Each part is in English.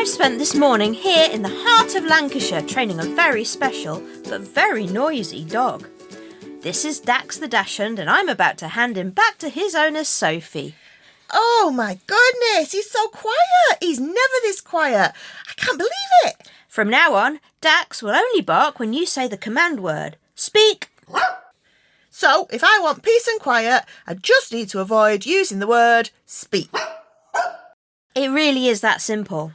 I've spent this morning here in the heart of Lancashire training a very special but very noisy dog. This is Dax the Dachshund, and I'm about to hand him back to his owner, Sophie. Oh my goodness, he's so quiet. He's never this quiet. I can't believe it. From now on, Dax will only bark when you say the command word. Speak. So, if I want peace and quiet, I just need to avoid using the word speak. It really is that simple.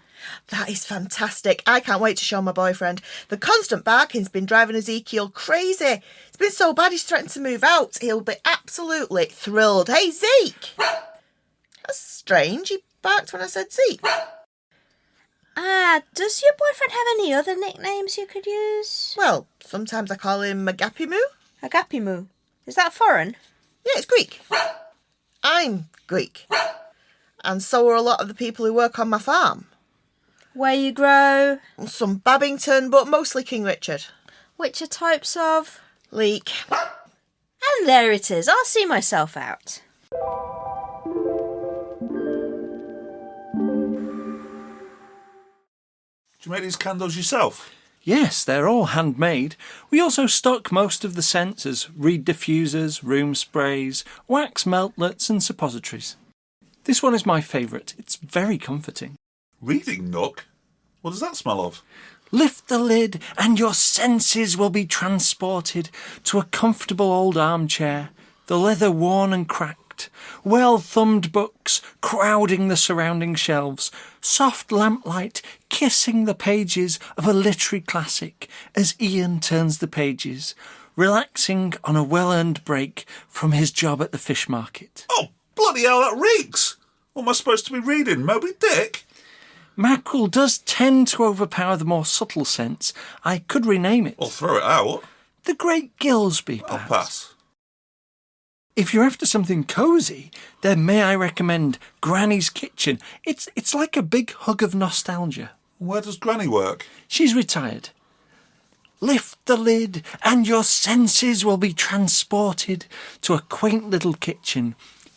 That is fantastic. I can't wait to show my boyfriend. The constant barking's been driving Ezekiel crazy. It's been so bad he's threatened to move out. He'll be absolutely thrilled. Hey, Zeke! That's strange. He barked when I said Zeke. Does your boyfriend have any other nicknames you could use? Well, sometimes I call him Agapimu. Agapimu. Is that foreign? Yeah, it's Greek. I'm Greek. And so are a lot of the people who work on my farm. Where you grow? Some Babington, but mostly King Richard. Which are types of? Leek. And there it is. I'll see myself out. Do you make these candles yourself? Yes, they're all handmade. We also stock most of the scents as reed diffusers, room sprays, wax meltlets and suppositories. This one is my favourite. It's very comforting. Reading nook? What does that smell of? Lift the lid and your senses will be transported to a comfortable old armchair, the leather worn and cracked, well-thumbed books crowding the surrounding shelves, soft lamplight kissing the pages of a literary classic as Ian turns the pages, relaxing on a well-earned break from his job at the fish market. Oh, bloody hell, that reeks! What am I supposed to be reading, Moby Dick? Mackerel does tend to overpower the more subtle scents. I could rename it. Or throw it out. The Great Gilsby, I'll perhaps. pass. If you're after something cosy, then may I recommend Granny's Kitchen. It's like a big hug of nostalgia. Where does Granny work? She's retired. Lift the lid and your senses will be transported to a quaint little kitchen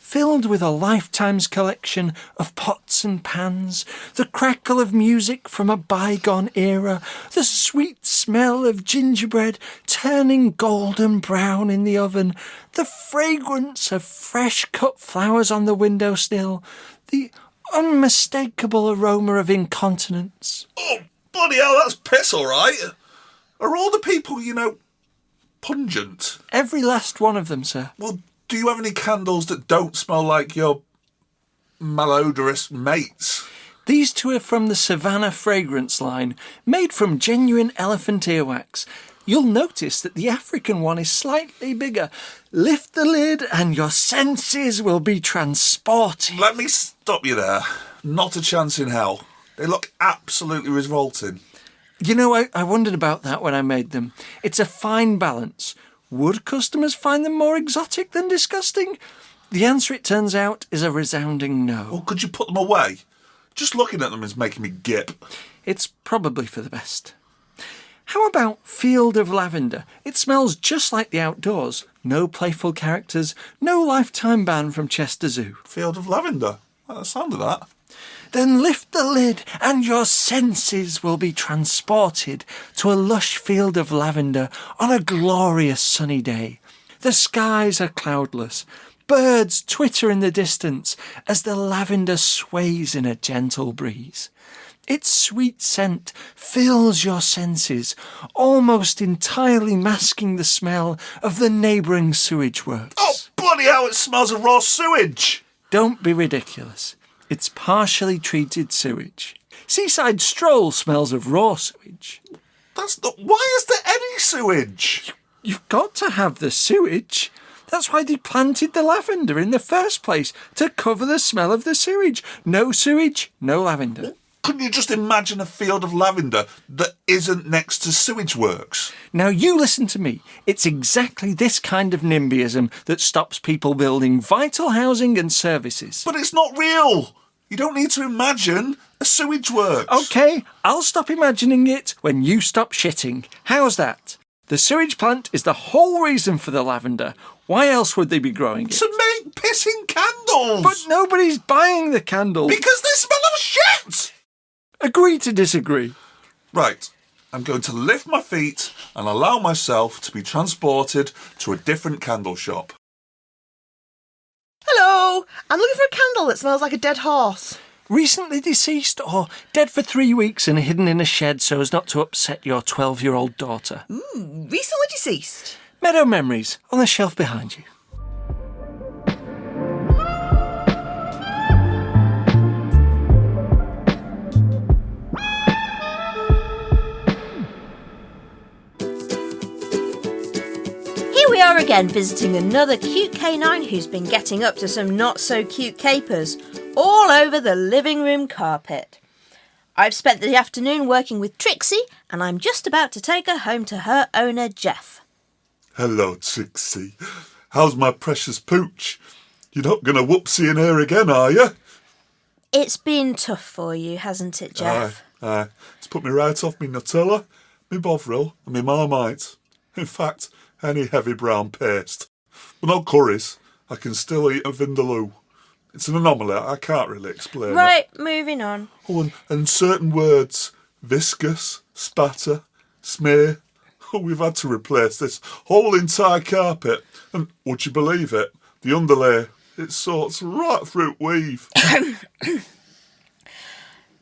filled with a lifetime's collection of pots and pans, the crackle of music from a bygone era, the sweet smell of gingerbread turning golden brown in the oven, the fragrance of fresh cut flowers on the windowsill, the unmistakable aroma of incontinence. Oh, bloody hell, that's piss, all right. Are all the people, pungent? Every last one of them, sir. Well, do you have any candles that don't smell like your malodorous mates? These two are from the Savannah fragrance line, made from genuine elephant earwax. You'll notice that the African one is slightly bigger. Lift the lid and your senses will be transported. Let me stop you there. Not a chance in hell. They look absolutely revolting. I wondered about that when I made them. It's a fine balance. Would customers find them more exotic than disgusting? The answer, it turns out, is a resounding no. Well, could you put them away? Just looking at them is making me gip. It's probably for the best. How about Field of Lavender? It smells just like the outdoors. No playful characters, no lifetime ban from Chester Zoo. Field of Lavender. I like the sound of that. Then lift the lid and your senses will be transported to a lush field of lavender on a glorious sunny day. The skies are cloudless. Birds twitter in the distance as the lavender sways in a gentle breeze. Its sweet scent fills your senses, almost entirely masking the smell of the neighbouring sewage works. Oh, bloody hell, it smells of raw sewage! Don't be ridiculous. It's partially treated sewage. Seaside Stroll smells of raw sewage. That's not... Why is there any sewage? You've got to have the sewage. That's why they planted the lavender in the first place, to cover the smell of the sewage. No sewage, no lavender. Couldn't you just imagine a field of lavender that isn't next to sewage works? Now you listen to me. It's exactly this kind of NIMBYism that stops people building vital housing and services. But it's not real. You don't need to imagine a sewage works. OK, I'll stop imagining it when you stop shitting. How's that? The sewage plant is the whole reason for the lavender. Why else would they be growing it? To make pissing candles. But nobody's buying the candles. Because they smell of shit. Agree to disagree. Right, I'm going to lift my feet and allow myself to be transported to a different candle shop. Hello, I'm looking for a candle that smells like a dead horse. Recently deceased or dead for 3 weeks and hidden in a shed so as not to upset your 12-year-old daughter? Recently deceased. Meadow Memories, on the shelf behind you. Here we are again visiting another cute canine who's been getting up to some not so cute capers all over the living room carpet. I've spent the afternoon working with Trixie and I'm just about to take her home to her owner Jeff. Hello, Trixie. How's my precious pooch? You're not going to whoopsie in her again, are you? It's been tough for you, hasn't it, Jeff? Aye. It's put me right off me Nutella, me Bovril and me Marmite. In fact, any heavy brown paste. But not curries. I can still eat a Vindaloo. It's an anomaly. I can't really explain it. Right, moving on. Oh, and certain words. Viscous, spatter, smear. Oh, we've had to replace this whole entire carpet. And would you believe it? The underlay, it sorts right through weave.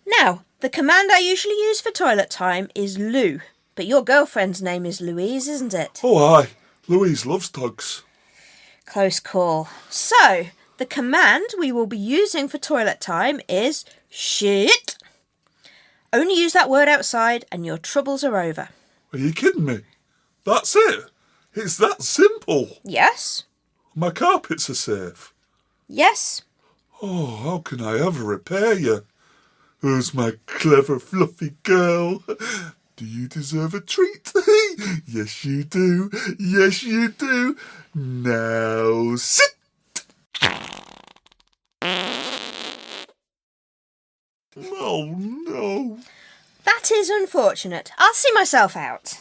Now, the command I usually use for toilet time is Lou, but your girlfriend's name is Louise, isn't it? Oh, aye. Louise loves dogs. Close call. So, the command we will be using for toilet time is shit. Only use that word outside and your troubles are over. Are you kidding me? That's it? It's that simple. Yes? My carpets are safe. Yes? Oh, how can I ever repay you? Who's my clever, fluffy girl? Do you deserve a treat? Yes, you do. Yes, you do. Now sit. Oh, no. That is unfortunate. I'll see myself out.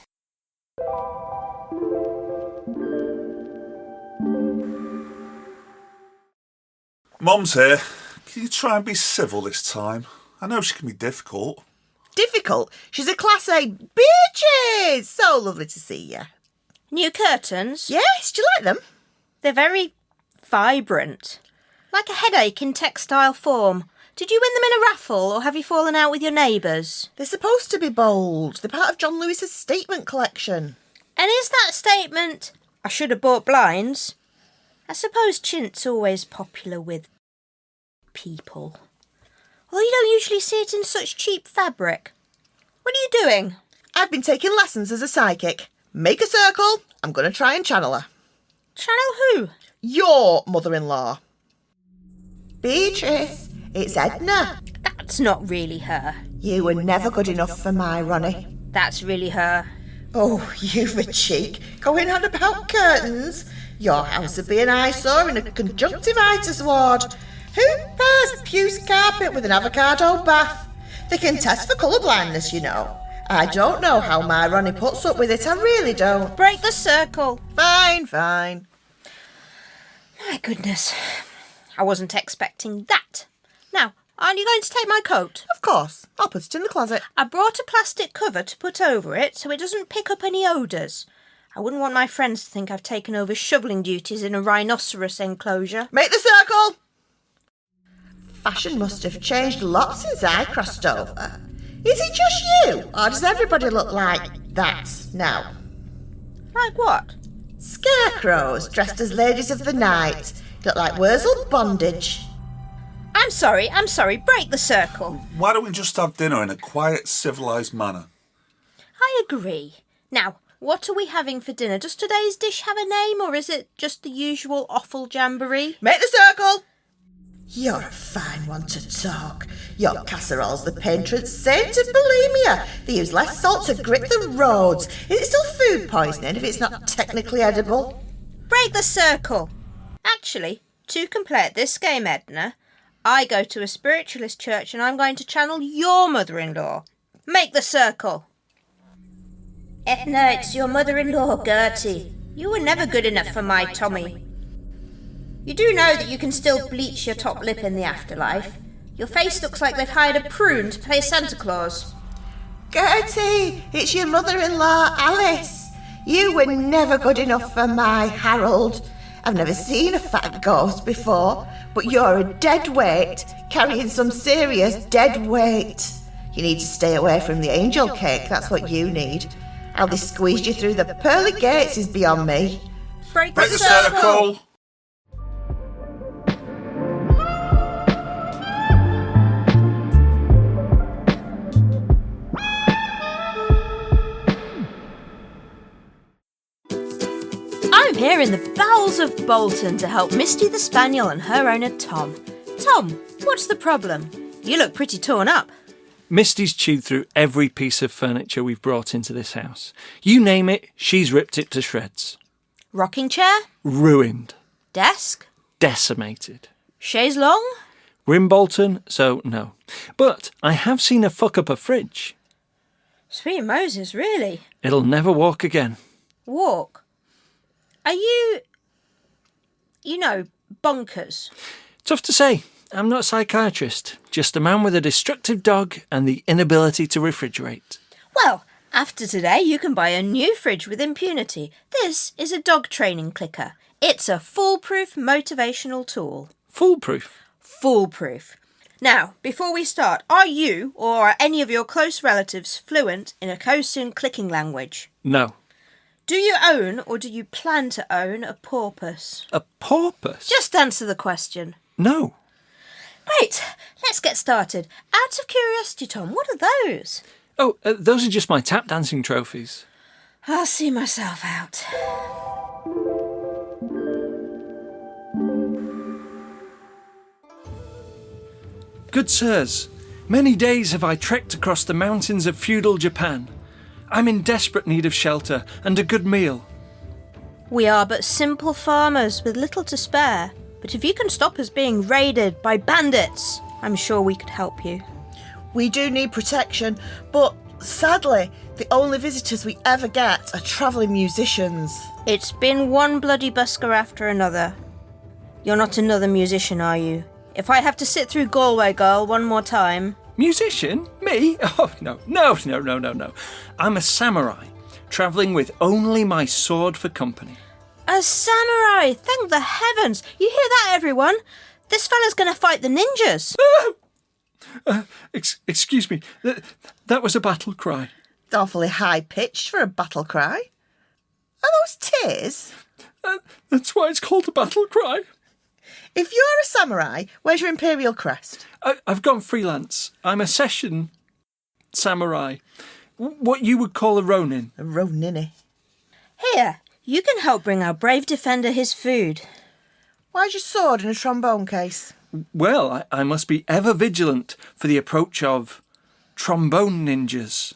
Mum's here. Can you try and be civil this time? I know she can be difficult. Difficult? She's a Class A. Bitches! So lovely to see you. New curtains? Yes, do you like them? They're very vibrant. Like a headache in textile form. Did you win them in a raffle or have you fallen out with your neighbours? They're supposed to be bold. They're part of John Lewis's statement collection. And is that statement, I should have bought blinds? I suppose chint's always popular with people. Although you don't usually see it in such cheap fabric. What are you doing? I've been taking lessons as a psychic. Make a circle. I'm going to try and channel her. Channel who? Your mother-in-law. Beatrice, it's Edna. That's not really her. You were never good enough for my Ronnie. That's really her. Oh, you've a cheek. Going on about curtains? Your house would be an eyesore in a conjunctivitis ward. Who pairs puce carpet with an avocado bath? They can test for colour blindness, you know. I don't know how my Ronnie puts up with it, I really don't. Break the circle. Fine. My goodness. I wasn't expecting that. Now, aren't you going to take my coat? Of course. I'll put it in the closet. I brought a plastic cover to put over it so it doesn't pick up any odours. I wouldn't want my friends to think I've taken over shovelling duties in a rhinoceros enclosure. Make the circle! Fashion must have changed a lot since I crossed over. Is it just you, or does everybody look like that now? Like what? Scarecrows dressed as ladies of the night. Look like Wurzel bondage. I'm sorry. Break the circle. Why don't we just have dinner in a quiet, civilised manner? I agree. Now, what are we having for dinner? Does today's dish have a name, or is it just the usual Offal Jamboree? Make the circle! You're a fine one to talk. Your casserole's the patron saint of bulimia. They use less salt to grit the roads. Is it still food poisoning if it's not technically edible? Break the circle. Actually, to complete this game, Edna, I go to a spiritualist church and I'm going to channel your mother-in-law. Make the circle. Edna, it's your mother-in-law, Gertie. You were never good enough for my Tommy. You do know that you can still bleach your top lip in the afterlife. Your face looks like they've hired a prune to play Santa Claus. Gertie, it's your mother-in-law, Alice. You were never good enough for my Harold. I've never seen a fat ghost before, but you're a dead weight, carrying some serious dead weight. You need to stay away from the angel cake, that's what you need. How they squeezed you through the pearly gates is beyond me. Break Break the circle! I'm here in the bowels of Bolton to help Misty the Spaniel and her owner Tom. Tom, what's the problem? You look pretty torn up. Misty's chewed through every piece of furniture we've brought into this house. You name it, she's ripped it to shreds. Rocking chair? Ruined. Desk? Decimated. Chaise longue? We're in Bolton, so no. But I have seen her fuck up a fridge. Sweet Moses, really? It'll never walk again. Walk? Are you bonkers? Tough to say. I'm not a psychiatrist. Just a man with a destructive dog and the inability to refrigerate. Well, after today you can buy a new fridge with impunity. This is a dog training clicker. It's a foolproof motivational tool. Foolproof. Foolproof. Now, before we start, are you or are any of your close relatives fluent in a Kosan clicking language? No. Do you own or do you plan to own a porpoise? A porpoise? Just answer the question. No. Great, let's get started. Out of curiosity, Tom, what are those? Oh, those are just my tap dancing trophies. I'll see myself out. Good sirs, many days have I trekked across the mountains of feudal Japan. I'm in desperate need of shelter and a good meal. We are but simple farmers with little to spare, but if you can stop us being raided by bandits, I'm sure we could help you. We do need protection, but sadly, the only visitors we ever get are travelling musicians. It's been one bloody busker after another. You're not another musician, are you? If I have to sit through Galway Girl one more time... Musician? Me? Oh, no. I'm a samurai, travelling with only my sword for company. A samurai! Thank the heavens! You hear that, everyone? This fella's going to fight the ninjas! Excuse me, that was a battle cry. It's awfully high-pitched for a battle cry. Are those tears? That's why it's called a battle cry. If you're a samurai, where's your imperial crest? I've gone freelance. I'm a session samurai. What you would call a ronin. A ronini. Here, you can help bring our brave defender his food. Why's your sword in a trombone case? Well, I must be ever vigilant for the approach of trombone ninjas.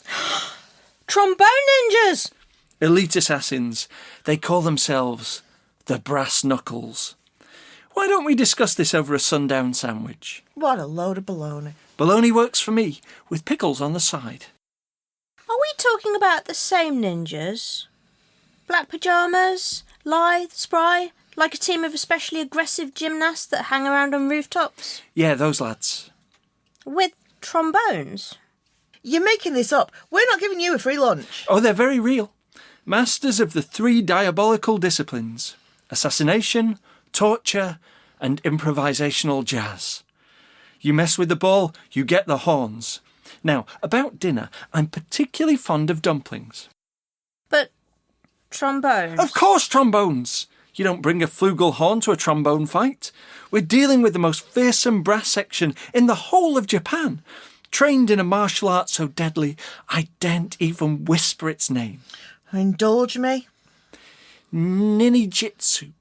Trombone ninjas! Elite assassins. They call themselves the Brass Knuckles. Why don't we discuss this over a sundown sandwich? What a load of baloney. Bologna works for me, with pickles on the side. Are we talking about the same ninjas? Black pyjamas, lithe, spry, like a team of especially aggressive gymnasts that hang around on rooftops? Yeah, those lads. With trombones? You're making this up. We're not giving you a free lunch. Oh, they're very real. Masters of the 3 diabolical disciplines: assassination, torture, and improvisational jazz. You mess with the ball, you get the horns. Now, about dinner, I'm particularly fond of dumplings. But trombones? Of course, trombones! You don't bring a flugelhorn to a trombone fight. We're dealing with the most fearsome brass section in the whole of Japan, trained in a martial art so deadly I daren't even whisper its name. Indulge me. Ninijitsu.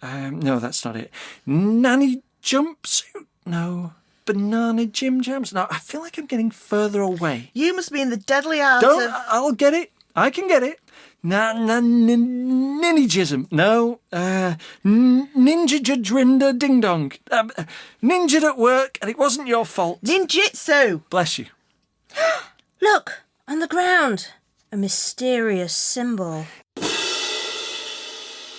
No, that's not it. Nanny jumpsuit? No. Banana Jim Jams? No, I feel like I'm getting further away. You must be in the deadly art of... I'll get it. I can get it. Ninjism. No. Ninja Jadrinda Ding Dong. Ninja at work, and it wasn't your fault. Ninjitsu. Bless you. Look, on the ground. A mysterious symbol.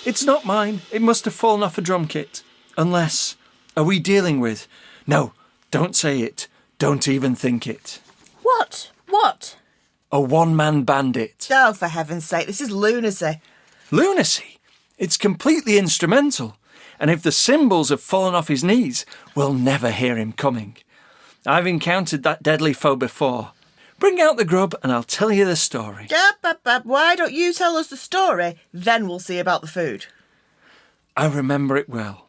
It's not mine. It must have fallen off a drum kit. Unless... Are we dealing with... No, Don't say it. Don't even think it. What? What? A one-man bandit. Oh, for heaven's sake, this is lunacy. Lunacy? It's completely instrumental. And if the cymbals have fallen off his knees, we'll never hear him coming. I've encountered that deadly foe before. Bring out the grub and I'll tell you the story. Why don't you tell us the story, then we'll see about the food. I remember it well.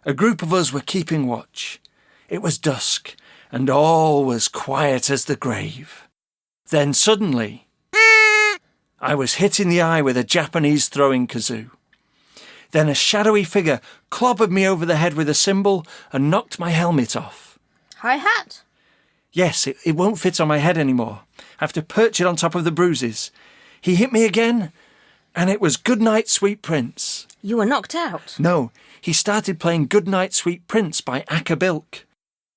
A group of us were keeping watch. It was dusk, and all was quiet as the grave. Then suddenly, I was hit in the eye with a Japanese throwing kazoo. Then a shadowy figure clobbered me over the head with a cymbal and knocked my helmet off. Hi-hat? Yes, it won't fit on my head anymore. I have to perch it on top of the bruises. He hit me again, and it was Goodnight Sweet Prince. You were knocked out? No, he started playing Goodnight Sweet Prince by Acker Bilk.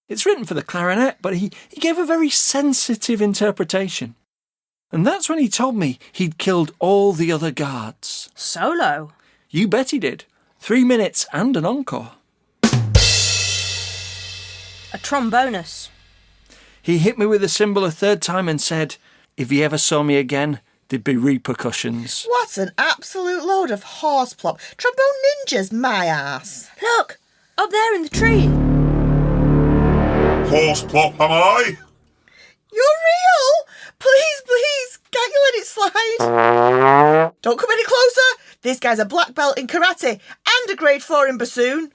It's written for the clarinet, but he gave a very sensitive interpretation. And that's when he told me he'd killed all the other guards. Solo? You bet he did. 3 minutes and an encore. A trombonus? He hit me with a cymbal a third time and said, if he ever saw me again, there'd be repercussions. What an absolute load of horseplop. Trombone ninjas, my ass. Look! Up there in the tree! Horse plop, am I? You're real? Please, can't you let it slide? Don't come any closer. This guy's a black belt in karate and a grade 4 in bassoon.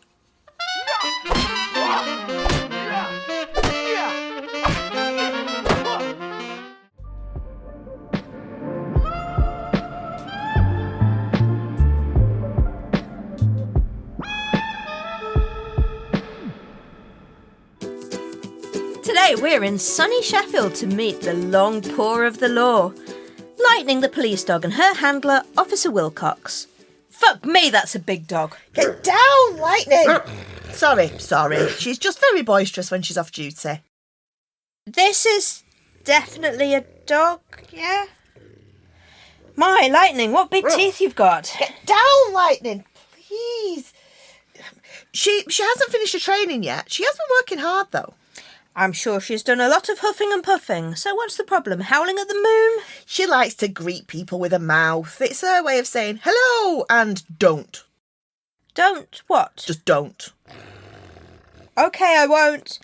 Today we're in sunny Sheffield to meet the long paw of the law. Lightning the police dog and her handler, Officer Wilcox. Fuck me, that's a big dog. Get down, Lightning. Sorry. She's just very boisterous when she's off duty. This is definitely a dog, yeah? My, Lightning, what big teeth you've got. Get down, Lightning, please. She hasn't finished her training yet. She has been working hard, though. I'm sure she's done a lot of huffing and puffing. So what's the problem? Howling at the moon? She likes to greet people with a mouth. It's her way of saying hello and don't. Don't what? Just don't. OK, I won't.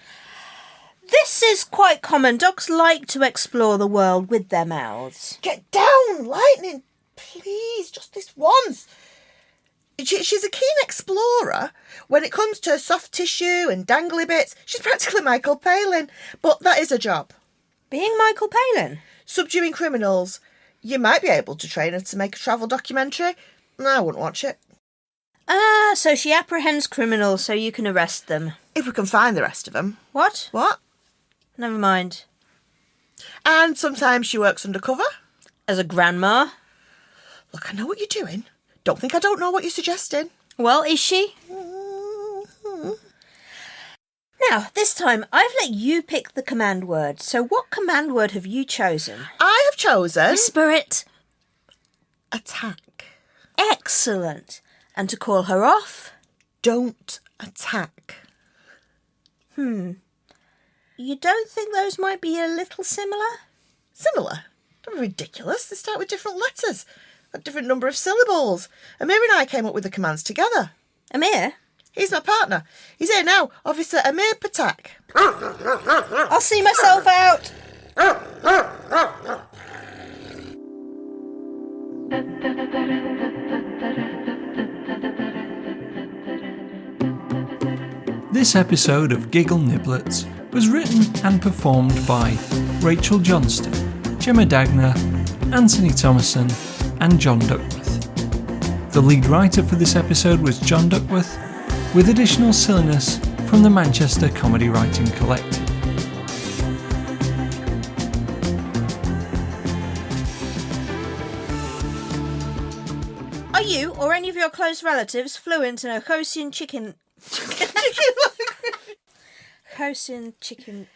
This is quite common. Dogs like to explore the world with their mouths. Get down, Lightning, please, just this once. She's a keen explorer. When it comes to soft tissue and dangly bits, she's practically Michael Palin. But that is a job. Being Michael Palin? Subduing criminals. You might be able to train her to make a travel documentary. I wouldn't watch it. Ah, so she apprehends criminals so you can arrest them. If we can find the rest of them. What? What? Never mind. And sometimes she works undercover. As a grandma? Look, I know what you're doing. Don't think I don't know what you're suggesting. Well, is she? Now, this time, I've let you pick the command word. So what command word have you chosen? I have chosen... Whisper it. Attack. Excellent. And to call her off? Don't attack. You don't think those might be a little similar? Similar? They're ridiculous. They start with different letters. A different number of syllables. Amir and I came up with the commands together. Amir? He's my partner. He's here now. Officer Amir Patak. I'll see myself out. This episode of Giggle Niblets was written and performed by Rachel Johnston, Gemma Dagner, Anthony Thomason and John Duckworth. The lead writer for this episode was John Duckworth, with additional silliness from the Manchester Comedy Writing Collective. Are you or any of your close relatives fluent in a Hosian chicken... Hosian chicken...